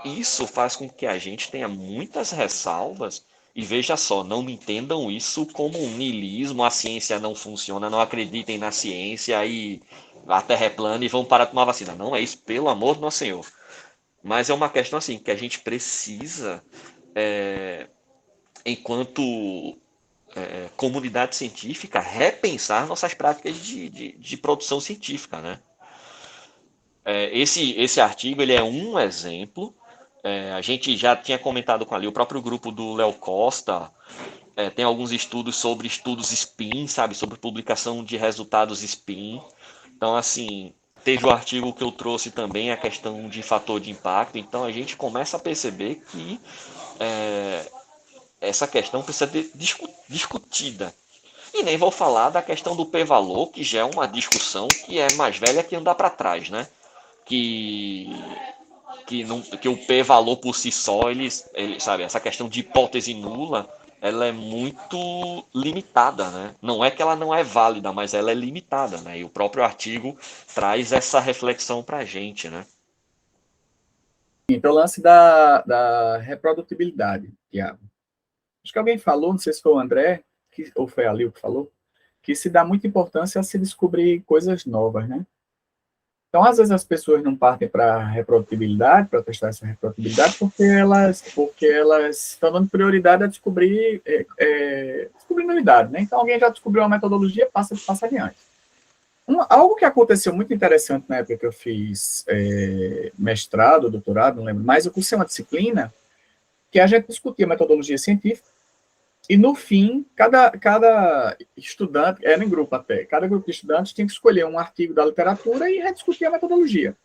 isso faz com que a gente tenha muitas ressalvas. E veja só, não me entendam isso como um niilismo, a ciência não funciona, não acreditem na ciência e a terra é plana e vão parar de tomar vacina. Não é isso, pelo amor do nosso Senhor. Mas é uma questão assim, que a gente precisa, enquanto comunidade científica, repensar nossas práticas de produção científica, né? Esse artigo ele é um exemplo. A gente já tinha comentado com ali, o próprio grupo do Léo Costa tem alguns estudos sobre estudos SPIN, sabe? Sobre publicação de resultados SPIN. Então, assim, teve o artigo que eu trouxe também, a questão de fator de impacto. Então, a gente começa a perceber que essa questão precisa ser discutida. E nem vou falar da questão do p-valor, que já é uma discussão que é mais velha que andar para trás, né? Que o p-valor por si só, ele, sabe, essa questão de hipótese nula, ela é muito limitada, né? Não é que ela não é válida, mas ela é limitada, né? E o próprio artigo traz essa reflexão para a gente, né? Então, o lance da reprodutibilidade, Tiago. Acho que alguém falou, não sei se foi o André, ou foi a Lil que falou, que se dá muita importância a se descobrir coisas novas, né? Então, às vezes, as pessoas não partem para a reprodutibilidade, para testar essa reprodutibilidade, porque elas estão dando prioridade a descobrir novidade, né? Então, alguém já descobriu uma metodologia, passa adiante. Algo que aconteceu muito interessante na época que eu fiz mestrado, doutorado, não lembro, mas eu cursei uma disciplina que a gente discutia metodologia científica, e no fim, cada estudante, era em grupo até, cada grupo de estudantes tinha que escolher um artigo da literatura e rediscutir a metodologia.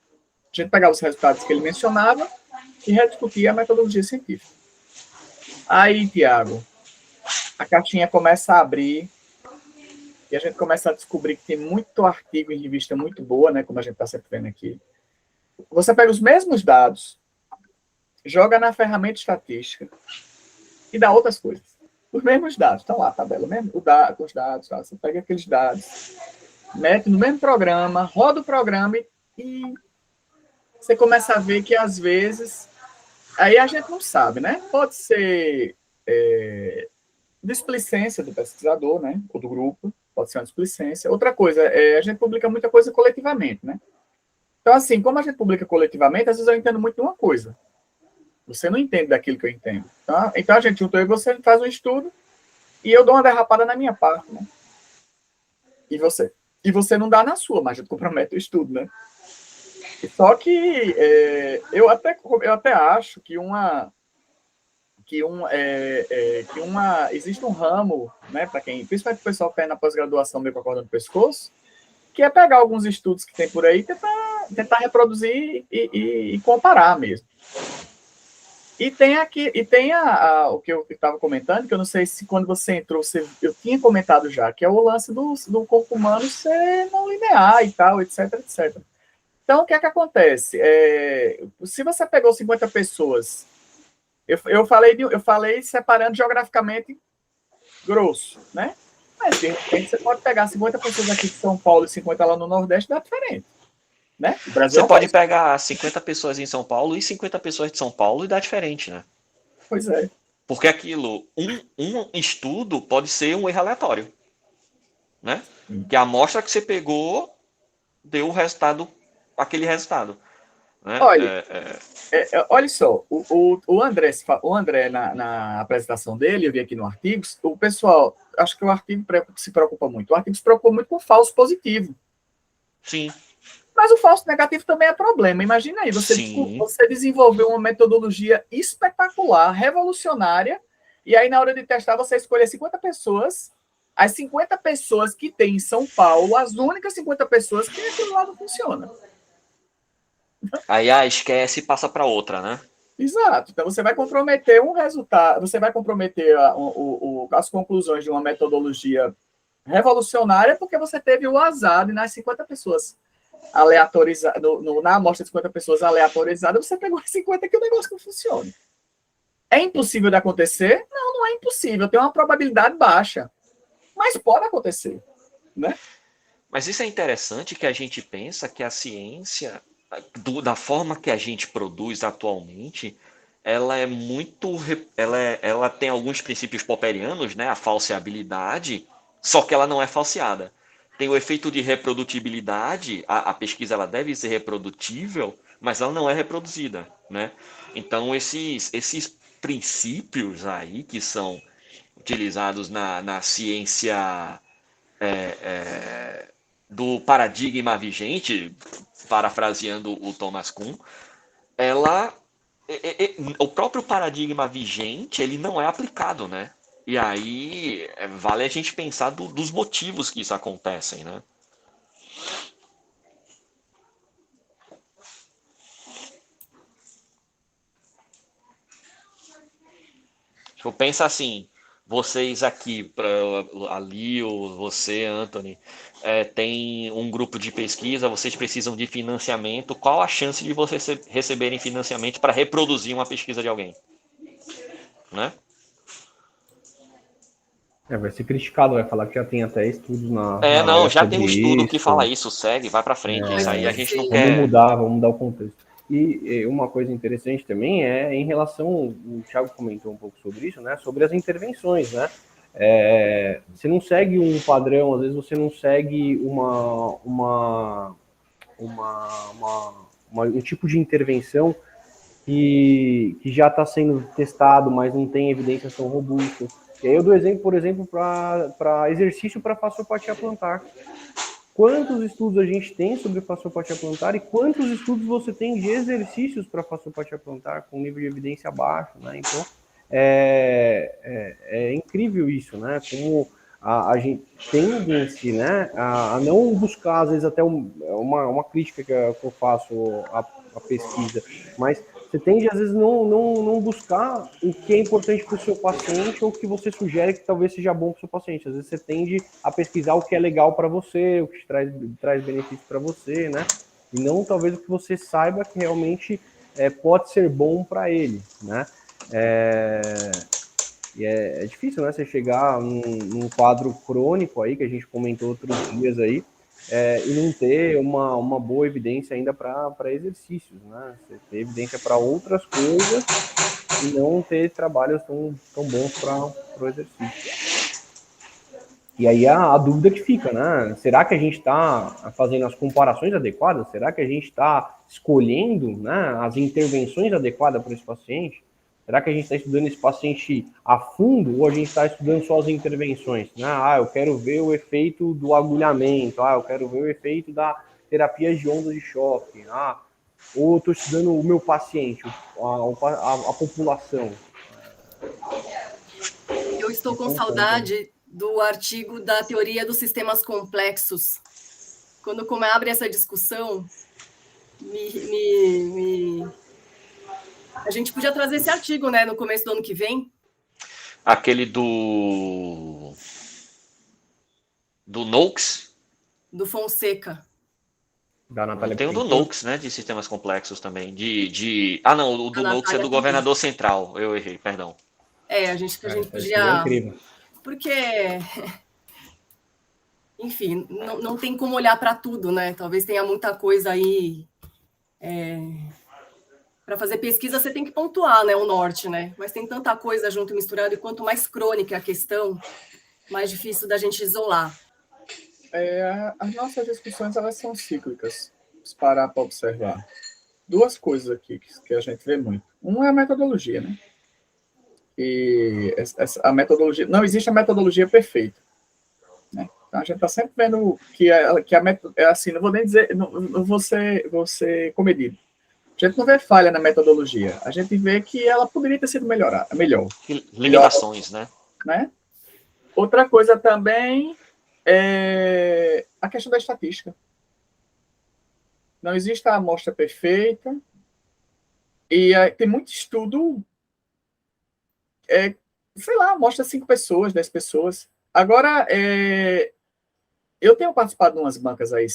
A gente pegava os resultados que ele mencionava e rediscutia a metodologia científica. Aí, Tiago, a caixinha começa a abrir e a gente começa a descobrir que tem muito artigo em revista muito boa, né, como a gente está sempre vendo aqui. Você pega os mesmos dados, joga na ferramenta estatística e dá outras coisas. Os mesmos dados, estão lá, a tabela, mesmo, com os dados, tá? Você pega aqueles dados, mete no mesmo programa, roda o programa e você começa a ver que, às vezes, aí a gente não sabe, né? Pode ser displicência do pesquisador, né? Ou do grupo, pode ser uma displicência. Outra coisa, a gente publica muita coisa coletivamente, né? Então, assim, como a gente publica coletivamente, às vezes eu entendo muito de uma coisa. Você não entende daquilo que eu entendo. Tá? Então, a gente juntou e você faz um estudo e eu dou uma derrapada na minha parte, né? E você não dá na sua, mas a gente compromete o estudo, né? Só que eu até acho que existe um ramo, né, para quem, principalmente o pessoal que está na pós-graduação meio com a corda no pescoço, que é pegar alguns estudos que tem por aí e tentar reproduzir e comparar mesmo. E tem o que eu estava comentando, que eu não sei se quando você entrou, eu tinha comentado já, que é o lance do corpo humano ser não linear e tal, etc, etc. Então, o que é que acontece? Se você pegou 50 pessoas, eu falei separando geograficamente grosso, né? De repente, você pode pegar 50 pessoas aqui de São Paulo e 50 lá no Nordeste, dá diferente. Né? O Brasil Você pode pegar 50 pessoas em São Paulo e 50 pessoas de São Paulo e dá diferente, né? Pois é. Porque aquilo, um estudo pode ser um erro aleatório, né? Que a amostra que você pegou deu o resultado, aquele resultado. Né? Olha, olha só, o André na apresentação dele, eu vi aqui no artigo, o pessoal, acho que o artigo se preocupa muito. O artigo se preocupa muito com o falso positivo. Sim. Mas o falso negativo também é problema. Imagina aí, você desenvolveu uma metodologia espetacular, revolucionária, e aí na hora de testar você escolher 50 pessoas, as 50 pessoas que tem em São Paulo, as únicas 50 pessoas que aquele lado funciona. Aí esquece e passa para outra, né? Exato. Então você vai comprometer um resultado, você vai comprometer as conclusões de uma metodologia revolucionária porque você teve o azar de nas 50 pessoas aleatorizadas, na amostra de 50 pessoas aleatorizadas, você pegou as 50 que o negócio não funciona. É impossível de acontecer? Não, não é impossível. Tem uma probabilidade baixa. Mas pode acontecer, né? Mas isso é interessante que a gente pensa que a ciência, da forma que a gente produz atualmente, ela é muito, ela tem alguns princípios popperianos, né? A falseabilidade, só que ela não é falseada. Tem o efeito de reprodutibilidade, a pesquisa ela deve ser reprodutível, mas ela não é reproduzida, né? Então esses princípios aí que são utilizados na ciência do paradigma vigente, parafraseando o Thomas Kuhn, o próprio paradigma vigente ele não é aplicado, né? E aí vale a gente pensar dos motivos que isso acontecem, né? Eu penso assim, vocês aqui, ali, você, Anthony, tem um grupo de pesquisa, vocês precisam de financiamento. Qual a chance de vocês receberem financiamento para reproduzir uma pesquisa de alguém? Né? Vai ser criticado, vai falar que já tem até estudos na não, área já tem um sobre estudo que isso. fala isso, segue, vai para frente. Isso aí a gente não quer. Vamos mudar o contexto. E uma coisa interessante também é em relação, o Thiago comentou um pouco sobre isso, né? Sobre as intervenções, né? Você não segue um padrão, às vezes você não segue um tipo de intervenção que já está sendo testado, mas não tem evidências tão robustas. E aí eu dou exemplo, por exemplo, para exercício para fasciopatia plantar. Quantos estudos a gente tem sobre fasciopatia plantar e quantos estudos você tem de exercícios para fasciopatia plantar com nível de evidência baixo, né? Então, é incrível isso, né? Como a gente tende, né, a não buscar, às vezes, até uma crítica que eu faço à pesquisa, mas você tende, às vezes, não buscar o que é importante para o seu paciente ou o que você sugere que talvez seja bom para o seu paciente. Às vezes você tende a pesquisar o que é legal para você, o que traz benefício para você, né? E não, talvez, o que você saiba que realmente pode ser bom para ele, né? E é difícil, né? Você chegar num quadro crônico aí, que a gente comentou outros dias aí, e não ter uma boa evidência ainda para exercícios, né? Você ter evidência para outras coisas e não ter trabalhos tão bons para o exercício. E aí a dúvida que fica, né? Será que a gente está fazendo as comparações adequadas? Será que a gente está escolhendo, né, as intervenções adequadas para esse paciente? Será que a gente está estudando esse paciente a fundo ou a gente está estudando só as intervenções? Né? Eu quero ver o efeito do agulhamento, eu quero ver o efeito da terapia de ondas de choque, ou eu estou estudando o meu paciente, a população. Eu estou com saudade do artigo da teoria dos sistemas complexos. Quando abre essa discussão, a gente podia trazer esse artigo, né, no começo do ano que vem. Aquele do Noakes? Do Fonseca. Tem o do Noakes, né, de sistemas complexos também. Não, o do Noakes é do governador central. Eu errei, perdão. A gente podia... É incrível. Porque enfim, não tem como olhar para tudo, né? Talvez tenha muita coisa aí. Para fazer pesquisa, você tem que pontuar, né, o norte, né? Mas tem tanta coisa junto e misturado, e quanto mais crônica a questão, mais difícil da gente isolar. As nossas discussões, elas são cíclicas, se parar para observar. Duas coisas aqui que a gente vê muito. Uma é a metodologia, né? E a metodologia... Não existe a metodologia perfeita, né? Então, a gente está sempre vendo que a metodologia... É assim, não vou nem dizer... Não vou ser comedido. A gente não vê falha na metodologia. A gente vê que ela poderia ter sido melhor. Limitações, né? Outra coisa também é a questão da estatística. Não existe a amostra perfeita. E tem muito estudo... sei lá, mostra 5 pessoas, 10 pessoas. Agora, eu tenho participado de umas bancas aí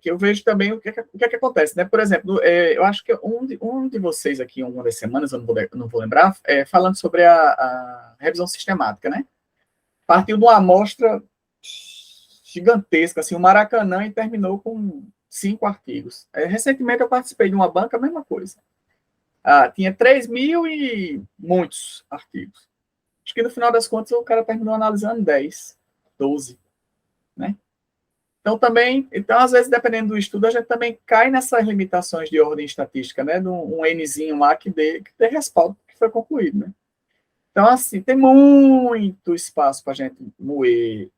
que eu vejo também o que acontece, né? Por exemplo, eu acho que um de vocês aqui, uma das semanas, eu não vou lembrar, falando sobre a revisão sistemática, né? Partiu de uma amostra gigantesca, assim, o Maracanã, e terminou com 5 artigos. Recentemente eu participei de uma banca, a mesma coisa. Tinha 3.000 e muitos artigos. Acho que no final das contas o cara terminou analisando 10, 12, né? Então, às vezes, dependendo do estudo, a gente também cai nessas limitações de ordem estatística, né? De um Nzinho lá que dê respaldo que foi concluído, né? Então, assim, tem muito espaço para a gente moer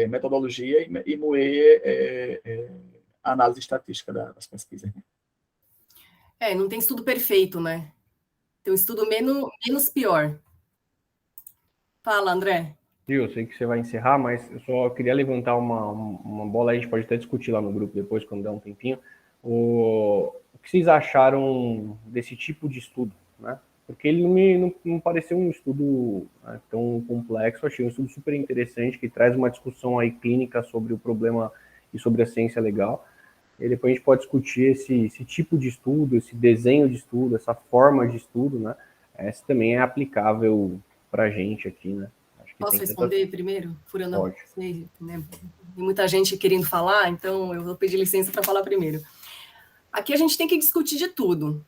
metodologia e moer análise estatística das pesquisas. Não tem estudo perfeito, né? Tem um estudo menos pior. Fala, André. Eu sei que você vai encerrar, mas eu só queria levantar uma bola, a gente pode até discutir lá no grupo depois, quando der um tempinho, o que vocês acharam desse tipo de estudo, né? Porque ele não pareceu um estudo tão complexo, achei um estudo super interessante, que traz uma discussão aí clínica sobre o problema e sobre a ciência legal. E depois a gente pode discutir esse tipo de estudo, esse desenho de estudo, essa forma de estudo, né? Essa também é aplicável para a gente aqui, né? Acho que posso responder primeiro? Furando, pode. Sei, né? Tem muita gente querendo falar, então eu vou pedir licença para falar primeiro. Aqui a gente tem que discutir de tudo.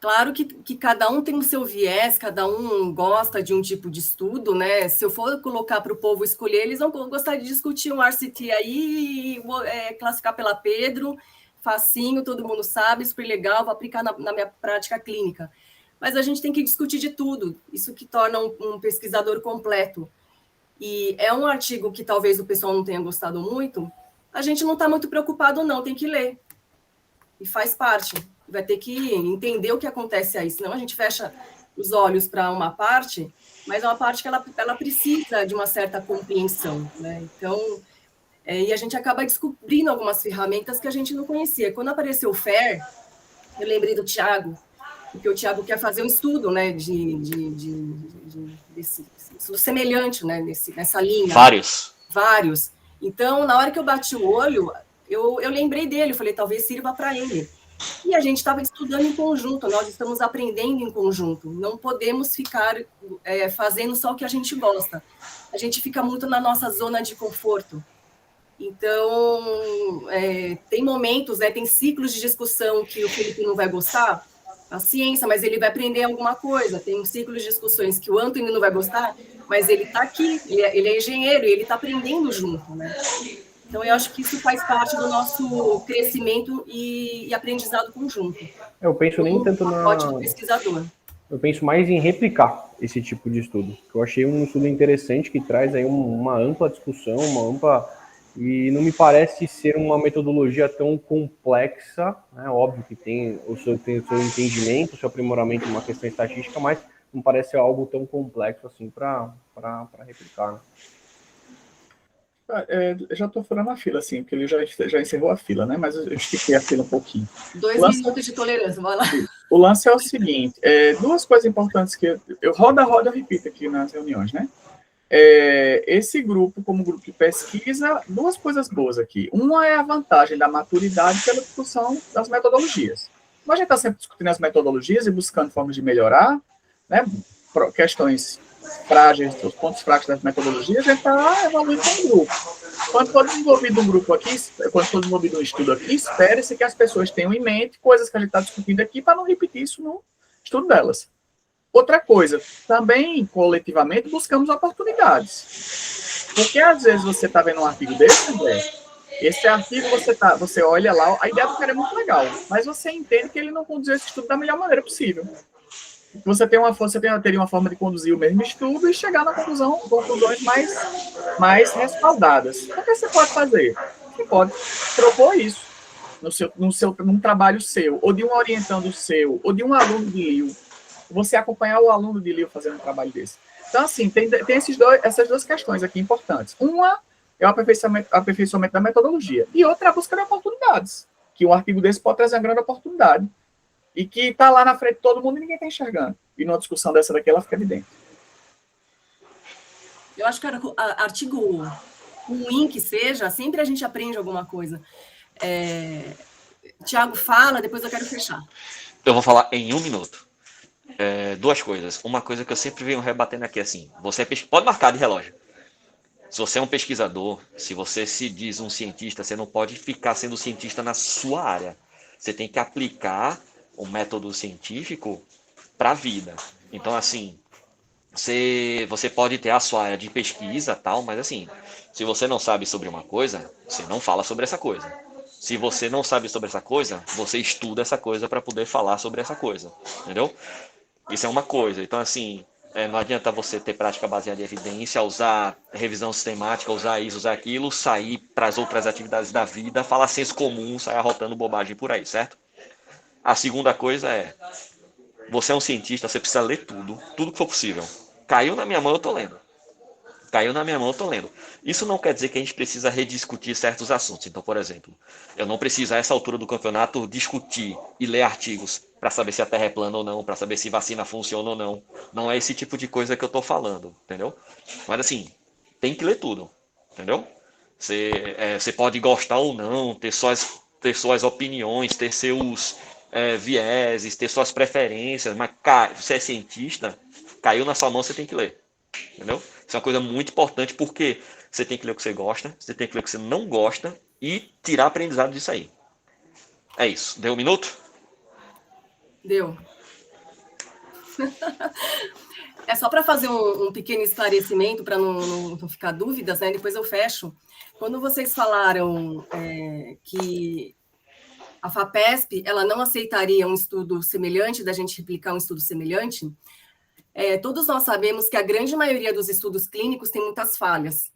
Claro que cada um tem o seu viés, cada um gosta de um tipo de estudo, né? Se eu for colocar para o povo escolher, eles vão gostar de discutir um RCT aí, classificar pela Pedro, facinho, todo mundo sabe, super legal, vou aplicar na minha prática clínica. Mas a gente tem que discutir de tudo, isso que torna um pesquisador completo. E é um artigo que talvez o pessoal não tenha gostado muito, a gente não está muito preocupado não, tem que ler. E faz parte. Vai ter que entender o que acontece aí, senão a gente fecha os olhos para uma parte, mas é uma parte que ela precisa de uma certa compreensão, né? Então, e a gente acaba descobrindo algumas ferramentas que a gente não conhecia. Quando apareceu o FAIR, eu lembrei do Thiago, porque o Thiago quer fazer um estudo, né, desse estudo semelhante, né, nessa linha. Vários. Então, na hora que eu bati o olho, eu lembrei dele, eu falei, talvez sirva para ele. E a gente estava estudando em conjunto, nós estamos aprendendo em conjunto. Não podemos ficar fazendo só o que a gente gosta. A gente fica muito na nossa zona de conforto. Então, tem momentos, né, tem ciclos de discussão que o Felipe não vai gostar, a ciência, mas ele vai aprender alguma coisa. Tem um ciclo de discussões que o Anthony não vai gostar, mas ele está aqui, ele é engenheiro e ele está aprendendo junto, né? Então, eu acho que isso faz parte do nosso crescimento e aprendizado conjunto. Eu penso nem tanto do pesquisador. Eu penso mais em replicar esse tipo de estudo. Eu achei um estudo interessante que traz aí uma ampla discussão, e não me parece ser uma metodologia tão complexa, né? Óbvio que tem o seu entendimento, o seu aprimoramento em uma questão estatística, mas não parece algo tão complexo assim para replicar, né? Eu já estou furando a fila, assim, porque ele já encerrou a fila, né? Mas eu estiquei a fila um pouquinho. 2 minutos de tolerância, vai lá. O lance é o seguinte, duas coisas importantes que eu roda, repito aqui nas reuniões, né? Esse grupo, como grupo de pesquisa, duas coisas boas aqui. Uma é a vantagem da maturidade pela discussão das metodologias. Mas a gente está sempre discutindo as metodologias e buscando formas de melhorar, né? Questões frágeis, os pontos fracos das metodologias, a gente está evoluindo como grupo. Quando for desenvolvido um grupo aqui, quando for desenvolvido um estudo aqui, espere-se que as pessoas tenham em mente coisas que a gente está discutindo aqui para não repetir isso no estudo delas. Outra coisa, também coletivamente buscamos oportunidades. Porque às vezes você está vendo um artigo desse, André, esse artigo você olha lá, a ideia do cara é muito legal, mas você entende que ele não conduziu esse estudo da melhor maneira possível. Você teria uma forma de conduzir o mesmo estudo e chegar na conclusões mais respaldadas. O que você pode fazer? Você pode propor isso num trabalho seu, ou de um orientando seu, ou de um aluno de LIU. Você acompanhar o aluno de LIU fazendo um trabalho desse. Então, assim, tem essas duas questões aqui importantes. Uma é o aperfeiçoamento da metodologia, e outra é a busca de oportunidades, que um artigo desse pode trazer uma grande oportunidade, e que está lá na frente de todo mundo e ninguém está enxergando. E numa discussão dessa daqui, ela fica evidente. Eu acho que artigo ruim que seja, sempre a gente aprende alguma coisa. Tiago fala, depois eu quero fechar. Eu vou falar em 1 minuto. Duas coisas. Uma coisa que eu sempre venho rebatendo aqui, assim, pode marcar de relógio. Se você é um pesquisador, se você se diz um cientista, você não pode ficar sendo cientista na sua área. Você tem que aplicar o método científico para a vida. Então, assim, você pode ter a sua área de pesquisa, tal, mas assim, se você não sabe sobre uma coisa, você não fala sobre essa coisa. Se você não sabe sobre essa coisa, você estuda essa coisa para poder falar sobre essa coisa, entendeu? Isso é uma coisa. Então, assim, não adianta você ter prática baseada em evidência, usar revisão sistemática, usar isso, usar aquilo, sair para as outras atividades da vida, falar senso comum, sair arrotando bobagem por aí, certo? A segunda coisa é, você é um cientista, você precisa ler tudo que for possível. Caiu na minha mão, eu tô lendo. Isso não quer dizer que a gente precisa rediscutir certos assuntos. Então, por exemplo, eu não preciso, a essa altura do campeonato, discutir e ler artigos para saber se a Terra é plana ou não, para saber se vacina funciona ou não. Não é esse tipo de coisa que eu tô falando, entendeu? Mas assim, tem que ler tudo, entendeu? Você pode gostar ou não, ter suas opiniões, ter seus vieses, ter suas preferências, mas você é cientista, caiu na sua mão, você tem que ler. Entendeu? Isso é uma coisa muito importante porque você tem que ler o que você gosta, você tem que ler o que você não gosta e tirar aprendizado disso aí. É isso. Deu 1 minuto? Deu. É só para fazer um pequeno esclarecimento, para não ficar dúvidas, né? Depois eu fecho. Quando vocês falaram que a FAPESP ela não aceitaria um estudo semelhante, da gente replicar um estudo semelhante, todos nós sabemos que a grande maioria dos estudos clínicos tem muitas falhas.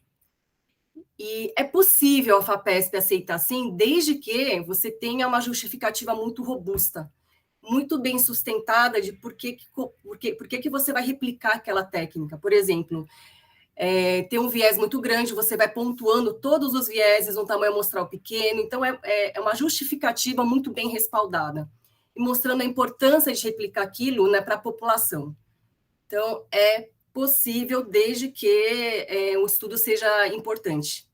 E é possível a FAPESP aceitar sim, desde que você tenha uma justificativa muito robusta, muito bem sustentada de por que você vai replicar aquela técnica. Por exemplo, tem um viés muito grande, você vai pontuando todos os vieses, um tamanho amostral pequeno, então é uma justificativa muito bem respaldada, e mostrando a importância de replicar aquilo, né, para a população. Então, é possível desde que o estudo seja importante.